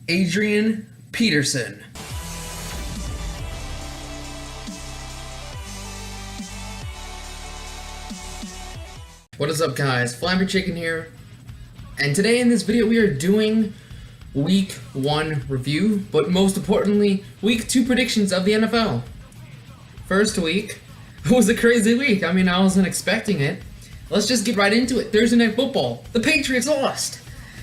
Adrian Peterson. What is up, guys? FlappyChicken here, and today in this video we are doing Week 1 review, but most importantly, Week 2 predictions of the NFL. First week was a crazy week. I mean, I wasn't expecting it. Let's just get right into it. Thursday Night Football. The Patriots lost.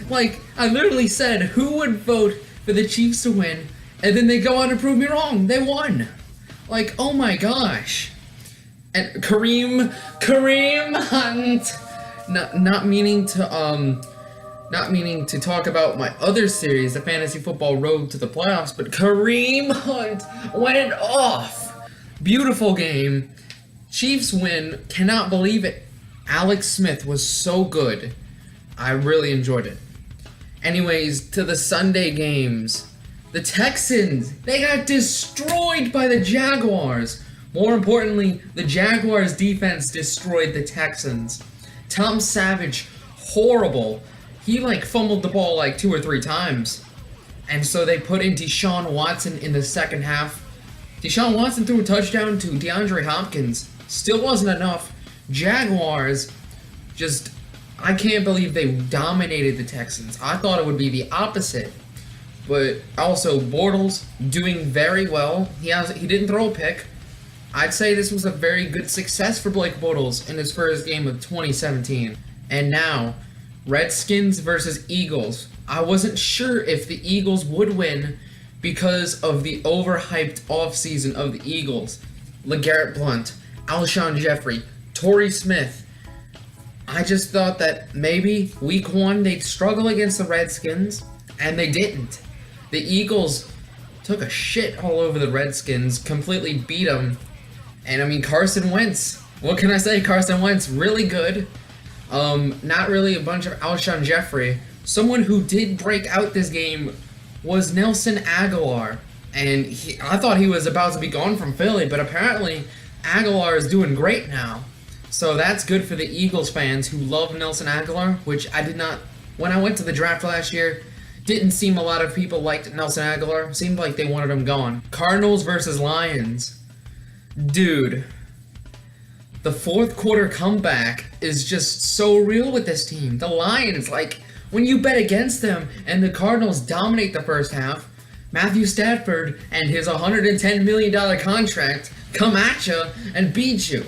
Like, I literally said, who would vote for the Chiefs to win? And then they go on to prove me wrong. They won. Like, oh my gosh. And Kareem Hunt. Not meaning to talk about my other series, the Fantasy Football Road to the Playoffs, but Kareem Hunt went off. Beautiful game. Chiefs win. Cannot believe it. Alex Smith was so good. I really enjoyed it. Anyways, to the Sunday games. The Texans, they got destroyed by the Jaguars. More importantly, the Jaguars defense destroyed the Texans. Tom Savage, horrible. He fumbled the ball 2 or 3 times. And so they put in Deshaun Watson in the second half. Deshaun Watson threw a touchdown to DeAndre Hopkins. Still wasn't enough. Jaguars I can't believe they dominated the Texans. I thought it would be the opposite. But also, Bortles doing very well. He didn't throw a pick. I'd say this was a very good success for Blake Bortles in his first game of 2017. And now, Redskins versus Eagles. I wasn't sure if the Eagles would win because of the overhyped offseason of the Eagles. LeGarrette Blount, Alshon Jeffrey, Torrey Smith. I just thought that maybe week 1 they'd struggle against the Redskins, and they didn't. The Eagles took a shit all over the Redskins, completely beat them. And I mean, Carson Wentz, what can I say? Carson Wentz, really good. Not really a bunch of Alshon Jeffrey. Someone who did break out this game was Nelson Aguilar. And I thought he was about to be gone from Philly, but apparently Aguilar is doing great now. So that's good for the Eagles fans who love Nelson Aguilar, which I did not, when I went to the draft last year, didn't seem a lot of people liked Nelson Aguilar. Seemed like they wanted him gone. Cardinals versus Lions. Dude, the fourth quarter comeback is just so real with this team. The Lions, when you bet against them and the Cardinals dominate the first half, Matthew Stafford and his $110 million contract come at you and beat you.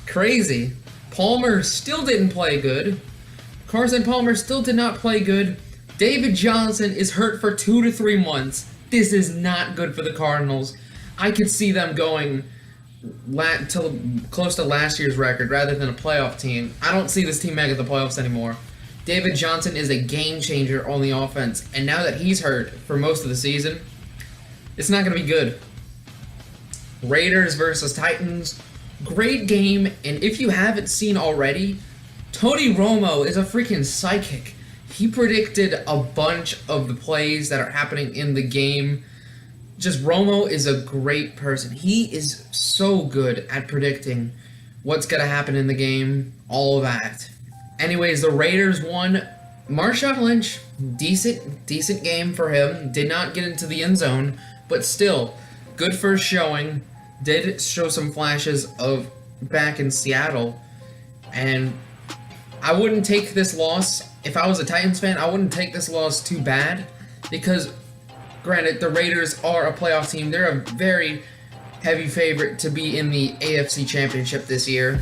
Crazy. Palmer still didn't play good. Carson Palmer still did not play good. David Johnson is hurt for 2 to 3 months. This is not good for the Cardinals. I could see them going close to last year's record rather than a playoff team. I don't see this team making the playoffs anymore. David Johnson is a game changer on the offense, and now that he's hurt for most of the season, it's not going to be good. Raiders versus Titans. Great game, and if you haven't seen already, Tony Romo is a freaking psychic. He predicted a bunch of the plays that are happening in the game. Just Romo is a great person. He is so good at predicting what's going to happen in the game, all of that. Anyways, the Raiders won. Marshawn Lynch, decent game for him. Did not get into the end zone, but still, good first showing. Did show some flashes of back in Seattle. And I wouldn't take this loss. If I was a Titans fan, I wouldn't take this loss too bad. Because, granted, the Raiders are a playoff team. They're a very heavy favorite to be in the AFC Championship this year.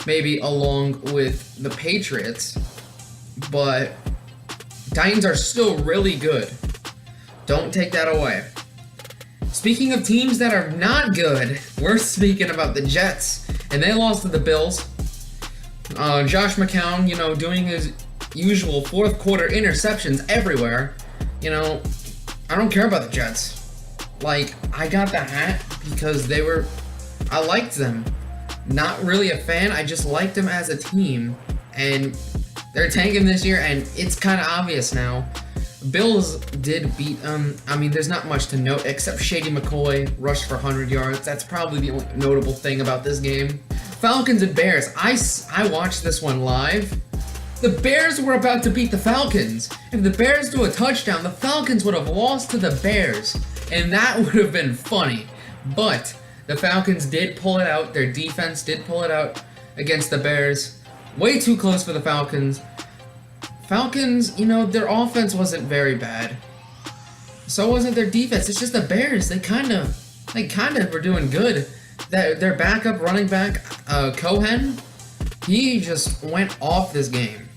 Maybe along with the Patriots. But Titans are still really good. Don't take that away. Speaking of teams that are not good, we're speaking about the Jets. And they lost to the Bills. Josh McCown, doing his usual fourth quarter interceptions everywhere. I don't care about the Jets. I got the hat because I liked them. Not really a fan, I just liked them as a team. And they're tanking this year, and it's kind of obvious now. Bills did beat them. I mean, there's not much to note except Shady McCoy rushed for 100 yards. That's probably the only notable thing about this game. Falcons and Bears. I watched this one live. The Bears were about to beat the Falcons. If the Bears do a touchdown, the Falcons would have lost to the Bears. And that would have been funny. But the Falcons did pull it out. Their defense did pull it out against the Bears. Way too close for the Falcons. Falcons, you know, their offense wasn't very bad. So wasn't their defense. It's just the Bears. They kind of were doing good. Their backup running back, Cohen, he just went off this game.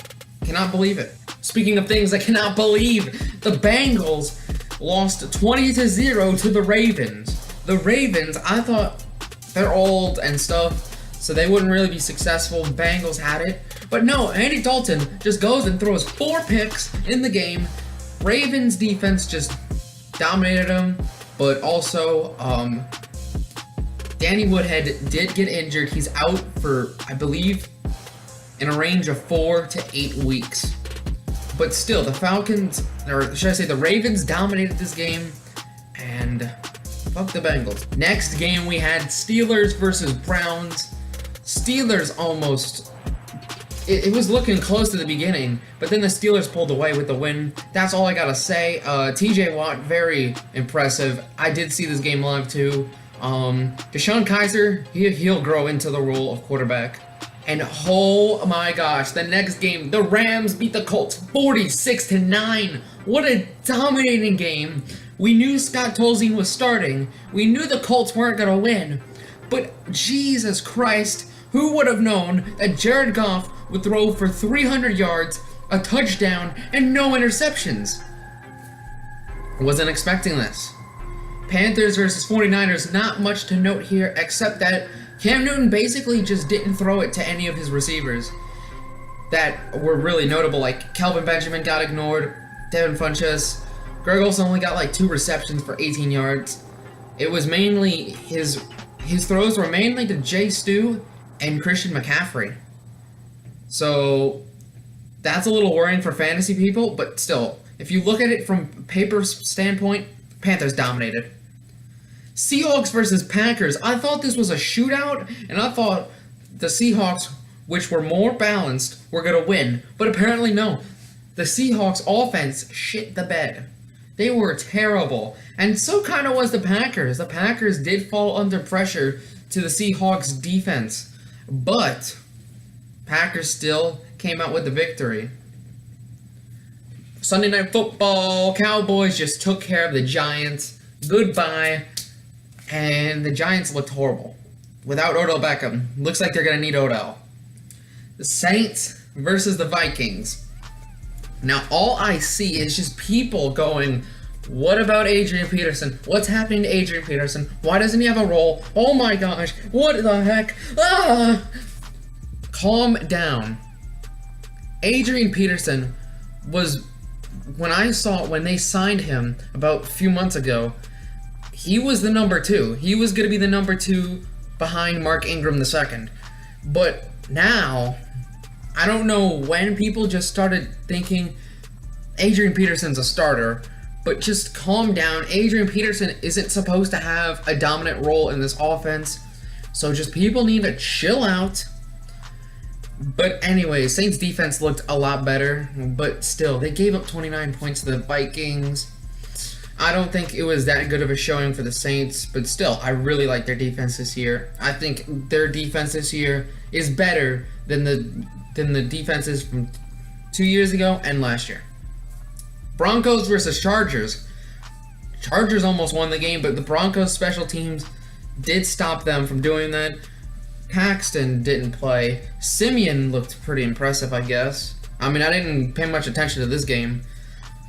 Cannot believe it. Speaking of things I cannot believe, the Bengals lost 20-0 to the Ravens. The Ravens, I thought they're old and stuff, so they wouldn't really be successful. The Bengals had it. But no, Andy Dalton just goes and throws 4 picks in the game. Ravens defense just dominated them, but also, Danny Woodhead did get injured. He's out for, I believe, in a range of 4 to 8 weeks. But still, the Falcons, or should I say the Ravens, dominated this game, and fuck the Bengals. Next game we had Steelers versus Browns. Steelers almost, it was looking close to the beginning, but then the Steelers pulled away with the win. That's all I gotta say. TJ Watt, very impressive. I did see this game live too. Deshaun Kaiser, he'll grow into the role of quarterback. And oh my gosh, the next game, the Rams beat the Colts 46-9. What a dominating game. We knew Scott Tolzien was starting. We knew the Colts weren't gonna win. But Jesus Christ, who would have known that Jared Goff would throw for 300 yards, a touchdown, and no interceptions? Wasn't expecting this. Panthers versus 49ers, not much to note here, except that Cam Newton basically just didn't throw it to any of his receivers that were really notable. Like Kelvin Benjamin got ignored, Devin Funchess, Greg Olsen only got like 2 receptions for 18 yards. It was mainly his throws were mainly to Jay Stu and Christian McCaffrey. So that's a little worrying for fantasy people, but still, if you look at it from paper standpoint, Panthers dominated. Seahawks versus Packers. I thought this was a shootout, and I thought the Seahawks, which were more balanced, were going to win. But apparently no. The Seahawks offense shit the bed. They were terrible. And so kind of was the Packers. The Packers did fall under pressure to the Seahawks defense. But Packers still came out with the victory. Sunday Night Football, Cowboys just took care of the Giants. Goodbye. And the Giants looked horrible. Without Odell Beckham. Looks like they're going to need Odell. The Saints versus the Vikings. Now, all I see is just people going, what about Adrian Peterson? What's happening to Adrian Peterson? Why doesn't he have a role? Oh my gosh, what the heck? Ah! Calm down. Adrian Peterson was, when they signed him about a few months ago, he was the number 2. He was going to be the number 2 behind Mark Ingram II. But now, I don't know when people just started thinking Adrian Peterson's a starter, but just calm down. Adrian Peterson isn't supposed to have a dominant role in this offense, so just people need to chill out. But anyway, Saints defense looked a lot better, but still, they gave up 29 points to the Vikings. I don't think it was that good of a showing for the Saints, but still, I really like their defense this year. I think their defense this year is better than the defenses from 2 years ago and last year. Broncos versus Chargers. Chargers almost won the game, but the Broncos special teams did stop them from doing that. Paxton didn't play. Simeon looked pretty impressive, I guess. I mean, I didn't pay much attention to this game.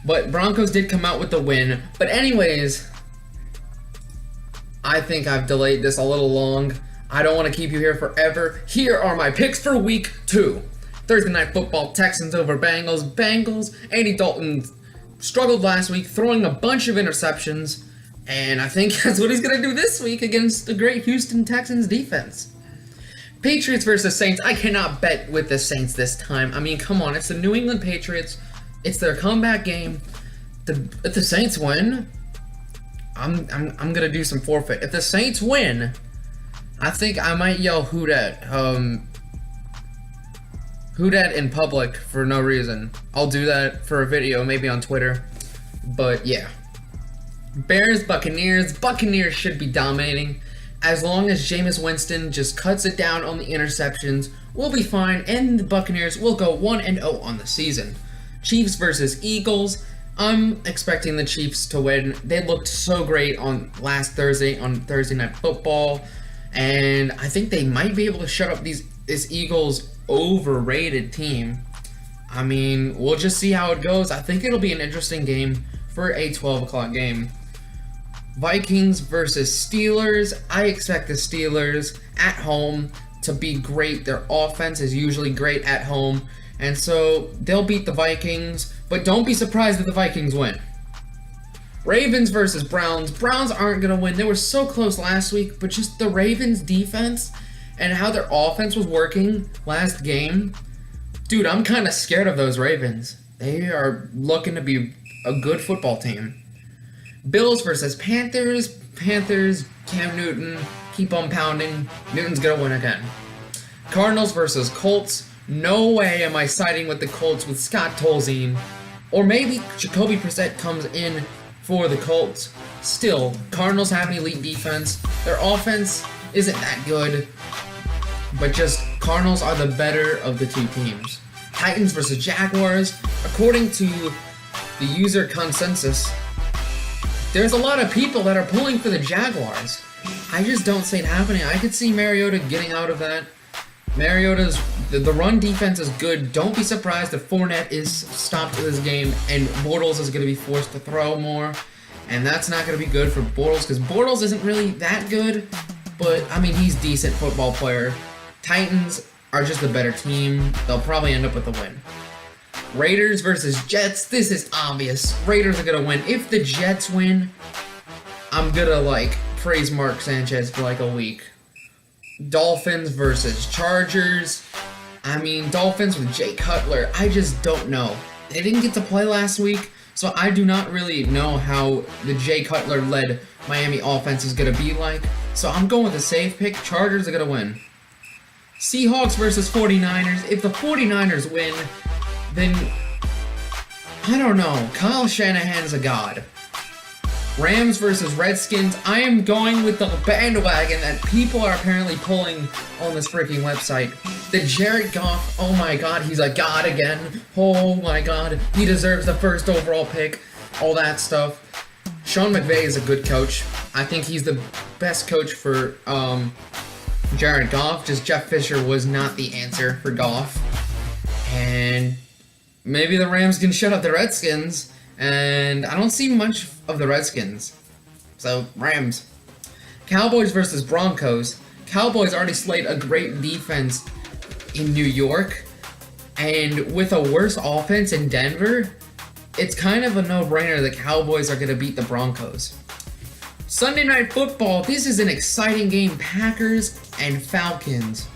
But Broncos did come out with the win. But anyways, I think I've delayed this a little long. I don't want to keep you here forever. Here are my picks for week 2. Thursday Night Football, Texans over Bengals. Bengals, Andy Dalton struggled last week, throwing a bunch of interceptions. And I think that's what he's going to do this week against the great Houston Texans defense. Patriots versus Saints. I cannot bet with the Saints this time. I mean, come on. It's the New England Patriots. It's their comeback game. If the Saints win, I'm gonna do some forfeit. If the Saints win, I think I might yell "Who dat?" who dat in public for no reason. I'll do that for a video, maybe on Twitter. But yeah. Bears, Buccaneers. Buccaneers should be dominating. As long as Jameis Winston just cuts it down on the interceptions, we'll be fine, and the Buccaneers will go 1-0 on the season. Chiefs versus Eagles. I'm expecting the Chiefs to win. They looked so great on last Thursday on Thursday Night Football, and I think they might be able to shut up this Eagles overrated team. I mean, we'll just see how it goes. I think it'll be an interesting game for a 12 o'clock game. Vikings versus Steelers. I expect the Steelers at home to be great. Their offense is usually great at home, and so they'll beat the Vikings, but don't be surprised if the Vikings win. Ravens versus Browns. Browns aren't going to win. They were so close last week, but just the Ravens defense and how their offense was working last game. Dude, I'm kind of scared of those Ravens. They are looking to be a good football team. Bills versus Panthers. Panthers, Cam Newton, keep on pounding. Newton's gonna win again. Cardinals versus Colts. No way am I siding with the Colts with Scott Tolzien. Or maybe Jacoby Brissett comes in for the Colts. Still, Cardinals have an elite defense. Their offense isn't that good, but just Cardinals are the better of the two teams. Titans versus Jaguars. According to the user consensus, there's a lot of people that are pulling for the Jaguars. I just don't see it happening. I could see Mariota getting out of that. Mariota's, the run defense is good. Don't be surprised if Fournette is stopped in this game and Bortles is going to be forced to throw more. And that's not going to be good for Bortles because Bortles isn't really that good. But, I mean, he's a decent football player. Titans are just a better team. They'll probably end up with a win. Raiders versus Jets. This is obvious. Raiders are gonna win. If the Jets win, I'm gonna praise Mark Sanchez for a week. Dolphins versus Chargers. I mean, Dolphins with Jay Cutler. I just don't know. They didn't get to play last week, so I do not really know how the Jay Cutler-led Miami offense is gonna be like. So I'm going with a safe pick. Chargers are gonna win. Seahawks versus 49ers. If the 49ers win, then, I don't know. Kyle Shanahan's a god. Rams versus Redskins. I am going with the bandwagon that people are apparently pulling on this freaking website. The Jared Goff, oh my god, he's a god again. Oh my god, he deserves the first overall pick. All that stuff. Sean McVay is a good coach. I think he's the best coach for Jared Goff. Just Jeff Fisher was not the answer for Goff. And maybe the Rams can shut up the Redskins, and I don't see much of the Redskins. So, Rams. Cowboys versus Broncos. Cowboys already slayed a great defense in New York, and with a worse offense in Denver, it's kind of a no-brainer the Cowboys are going to beat the Broncos. Sunday Night Football. This is an exciting game. Packers and Falcons.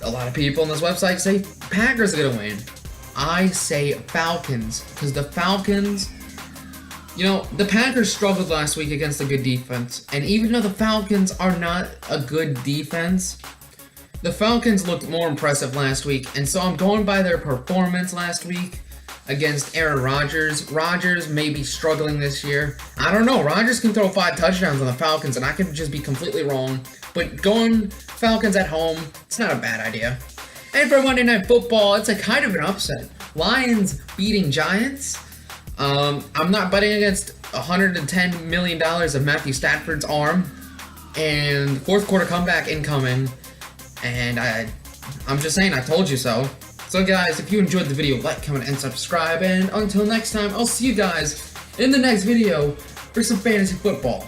A lot of people on this website say Packers are going to win. I say Falcons, because the Falcons, the Packers struggled last week against a good defense, and even though the Falcons are not a good defense, the Falcons looked more impressive last week, and so I'm going by their performance last week against Aaron Rodgers. Rodgers may be struggling this year. I don't know. Rodgers can throw 5 touchdowns on the Falcons, and I could just be completely wrong, but going Falcons at home, it's not a bad idea. And for Monday Night Football, it's a kind of an upset. Lions beating Giants. I'm not betting against $110 million of Matthew Stafford's arm. And fourth quarter comeback incoming. And I'm just saying, I told you so. So guys, if you enjoyed the video, like, comment, and subscribe. And until next time, I'll see you guys in the next video for some fantasy football.